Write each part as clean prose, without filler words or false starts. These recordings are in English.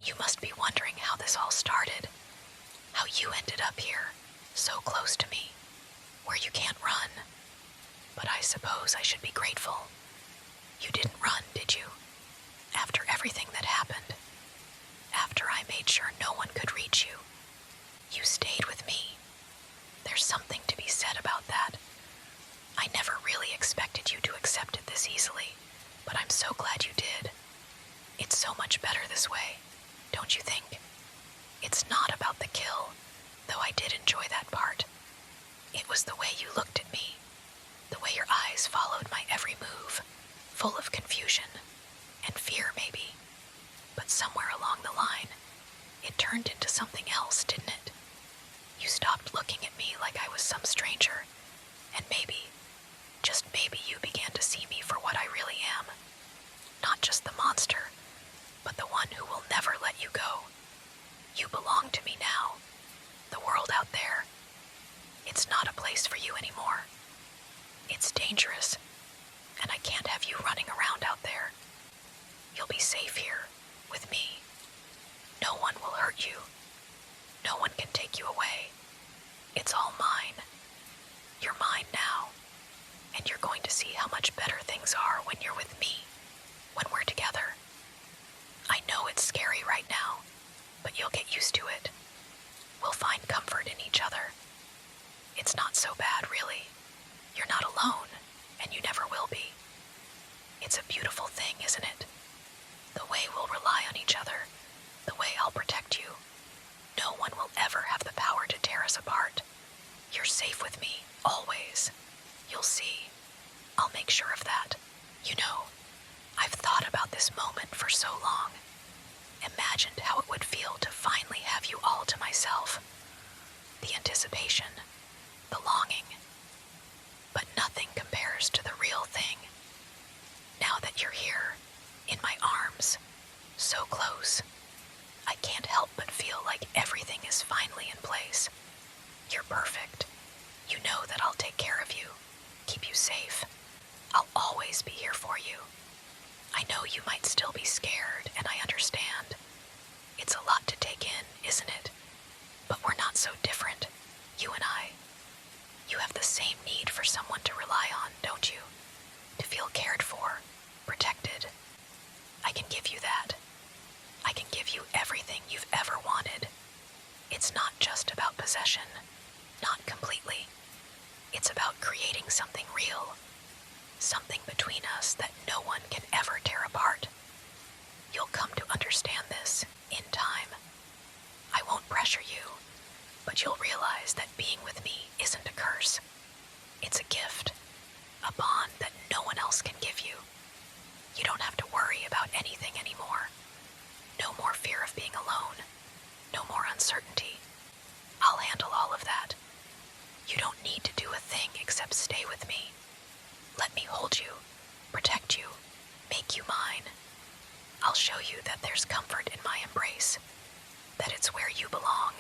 You must be wondering how this all started, how you ended up here, so close to me, where you can't run. But I suppose I should be grateful. You didn't run, did you? After everything that happened, after I made sure no one could reach you, you stayed with me. There's something to be said about that. I never really expected you to accept it this easily, but I'm so glad you did. It's so much better this way, don't you think? It's not about the kill, though I did enjoy that part. It was the way you looked at me, the way your eyes followed my every move, full of confusion and fear maybe. But somewhere along the line, it turned into something else, didn't it? You stopped looking at me like I was some stranger, and maybe, just maybe you began to see me for what I really am. Not just the monster, but the one who will never let you go. You belong to me now. The world out there, it's not a place for you anymore. It's dangerous, and I can't have you running around out there. You'll be safe here, with me. No one will hurt you. No one can take you away. It's all mine. You're mine now, and you're going to see how much better things are when you're with me, when we're together. I know it's scary right now, but you'll get used to it. We'll find comfort in each other. It's not so bad, really. You're not alone, and you never will be. It's a beautiful thing, isn't it? The way we'll rely on each other, the way I'll protect you. No one will ever have the power to tear us apart. You're safe with me, always. You'll see. I'll make sure of that. You know, I've thought about this moment for so long. Imagined how it would feel to finally have you all to myself. The anticipation, the longing. But nothing compares to the real thing. Now that you're here, in my arms, so close, I can't help but feel like everything is finally in place. You're perfect. You know that I'll take care of you, keep you safe. I'll always be here for you. I know you might still be scared, and I understand. It's a lot to take in, isn't it? But we're not so different, you and I. You have the same need for someone to rely on, don't you? To feel cared for, protected. I can give you that. I can give you everything you've ever wanted. It's not just about possession, not completely. It's about creating something real, something between us that no one can ever tear apart. You'll come to understand this in time. I won't pressure you, but you'll realize that being with me isn't a curse. It's a gift, a bond that no one else can give you. You don't have to worry about anything anymore. No more fear of being alone. No more uncertainty. I'll handle all of that. You don't need to do a thing except stay with me. Let me hold you, protect you, make you mine. I'll show you that there's comfort in my embrace, that it's where you belong.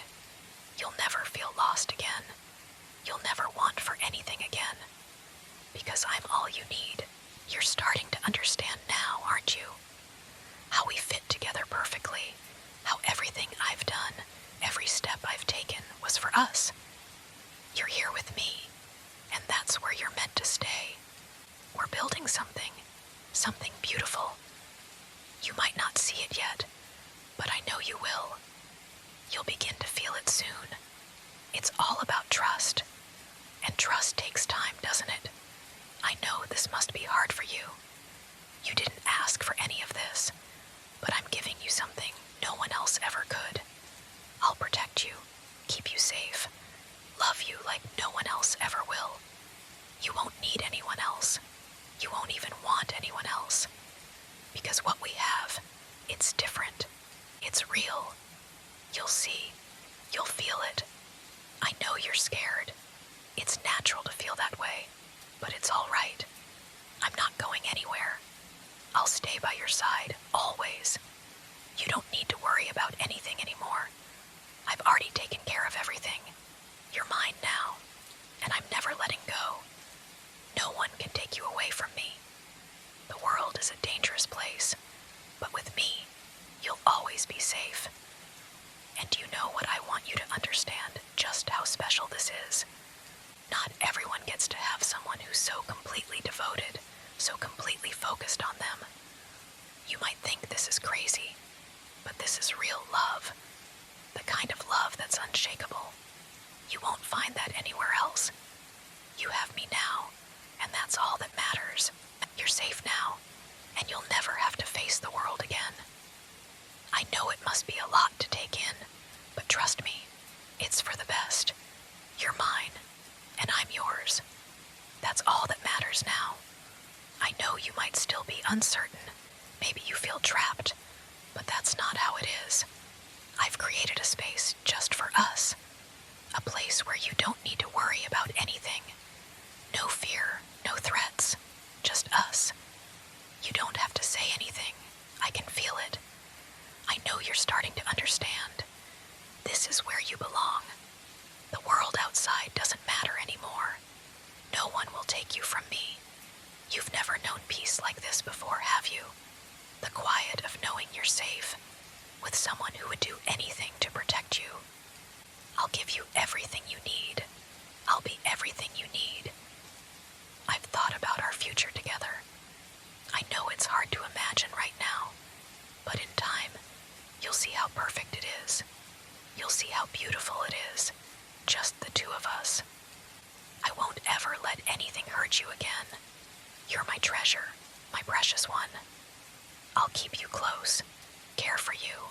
You'll never feel lost again. You'll never want for anything again. Because I'm all you need. You're starting to understand now, aren't you? How we fit together perfectly. How everything I've done, every step I've taken, was for us. You're here with me, and that's where you're meant to stay. We're building something beautiful. You might not see it yet, but I know you will. You'll begin to feel it soon. It's all about trust, and trust takes time, doesn't it? I know this must be hard for you. You didn't ask for any of this, but I'm giving you something no one else ever could. I'll protect you, keep you safe, love you like no one else ever will. You won't need anyone else. You won't even want anyone else. Because what we have, it's different. It's real. You'll see. You'll feel it. I know you're scared. It's natural to feel that way, but it's all right. I'm not going anywhere. I'll stay by your side, always. You don't need to worry about anything anymore. I've already taken care of everything. You're mine now, and I'm never letting go. No one can take you away from me. The world is a dangerous place, but with me, you'll always be safe. this is crazy, but this is real love. The kind of love that's unshakable. You won't find that anywhere else. You have me now, and that's all that matters. You're safe now, and you'll never have to face the world again. I know it must be a lot to take in, but trust me, it's for the best. You're mine, and I'm yours. That's all that matters now. I know you might still be uncertain. Maybe you feel trapped, but that's not how it is. I've created a space just for us. A place where you don't need to worry about anything. No fear, no threats, just us. You don't have to say anything. I can feel it. I know you're starting to understand. This is where you belong. The world outside doesn't matter anymore. No one will take you from me. You've never known peace like this before, have you? The quiet of knowing you're safe, with someone who would do anything to protect you. I'll give you everything you need. I'll be everything you need. I've thought about our future together. I know it's hard to imagine right now, but in time, you'll see how perfect it is. You'll see how beautiful it is, just the two of us. I won't ever let anything hurt you again. You're my treasure, my precious one. I'll keep you close, care for you,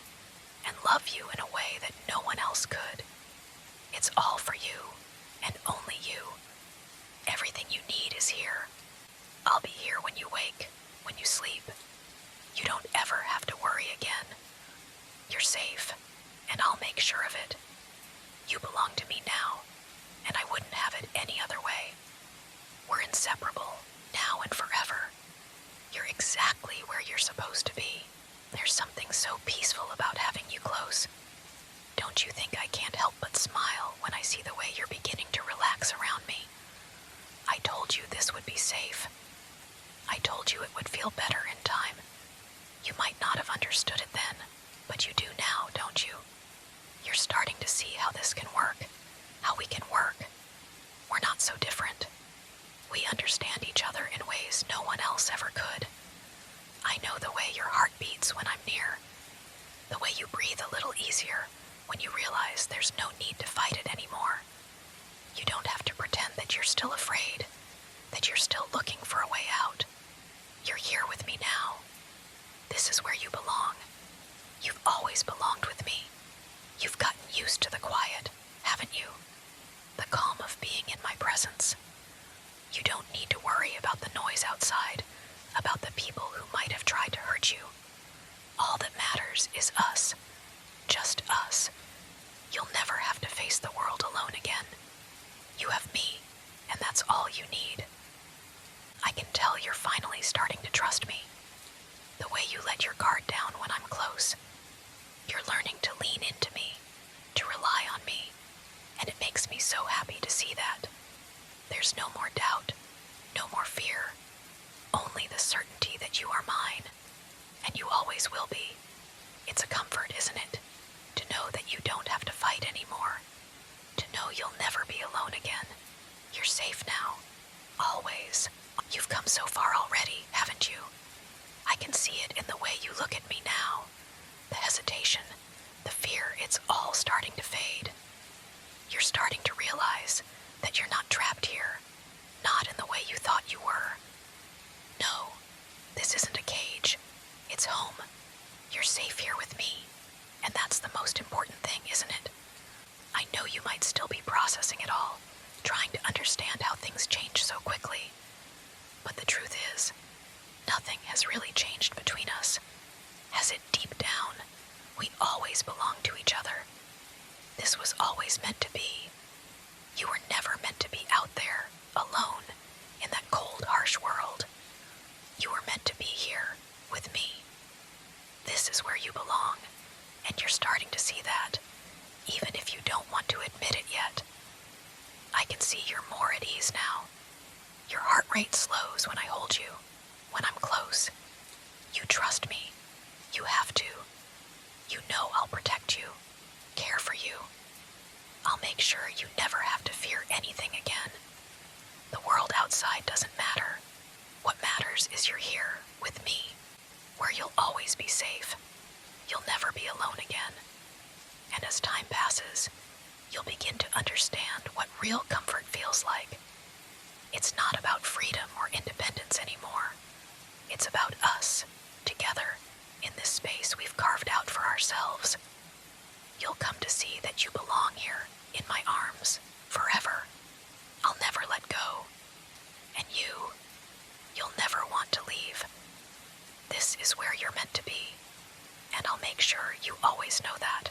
and love you in a way that no one else could. It's all for you, and only you. Everything you need is here. I'll be here when you wake, when you sleep. You don't ever have to worry again. You're safe, and I'll make sure of it. You belong to me now, and I wouldn't have it any other way. We're inseparable, now and forever. You're exactly where you're supposed to be. There's something so peaceful about having you close. Don't you think I can't help but smile when I see the way you're beginning to relax around me? I told you this would be safe. I told you it would feel better in time. You might not have understood it then, but you do now, don't you? You're starting to see how this can work, how we can work. We're not so different. We understand each other in ways no one else ever could. I know the way your heart beats when I'm near, the way you breathe a little easier when you realize there's no need to fight it anymore. You don't have to pretend that you're still afraid, that you're still looking for a way out. You're here with me now. This is where you belong. You've always belonged with me. You've gotten used to the quiet, haven't you? The calm of being in my presence. You don't need to worry about the noise outside, about the people who might have tried to hurt you. All that matters is us. Just us. You'll never have to face the world alone again. You have me, and that's all you need. I can tell you're finally starting to trust me. The way you let your guard down when I'm close. You're learning to lean into me, to rely on me, and it makes me so happy to see that. There's no more doubt, no more fear, only the certainty that you are mine, and you always will be. It's a comfort, isn't it? To know that you don't have to fight anymore. To know you'll never be alone again. You're safe now. Always. You've come so far already, haven't you? I can see it in the way you look at me now. The hesitation, the fear, it's all starting to fade. You're starting to realize that you're not trapped here, not in the way you thought you were. No, this isn't a cage. It's home. You're safe here with me, and that's the most important thing, isn't it? I know you might still be processing it all, trying to understand how things change so quickly. But the truth is, nothing has really changed between us. Has it deep down? We always belong to each other. This was always meant to be. You were never meant to be out there, alone, in that cold, harsh world. You were meant to be here, with me. This is where you belong, and you're starting to see that, even if you don't want to admit it yet. I can see you're more at ease now. Your heart rate slows when I hold you, when I'm close. You trust me. You have to. You know I'll protect you, care for you. I'll make sure you never have to fear anything again. The world outside doesn't matter. What matters is you're here, with me. where you'll always be safe. You'll never be alone again. And as time passes, you'll begin to understand what real comfort feels like. It's not about freedom or independence anymore. It's about us, together, in this space we've carved out for ourselves. You'll come to see that you belong here, in my arms, forever. I'll never let go. And you'll never want to leave. This is where you're meant to be, and I'll make sure you always know that.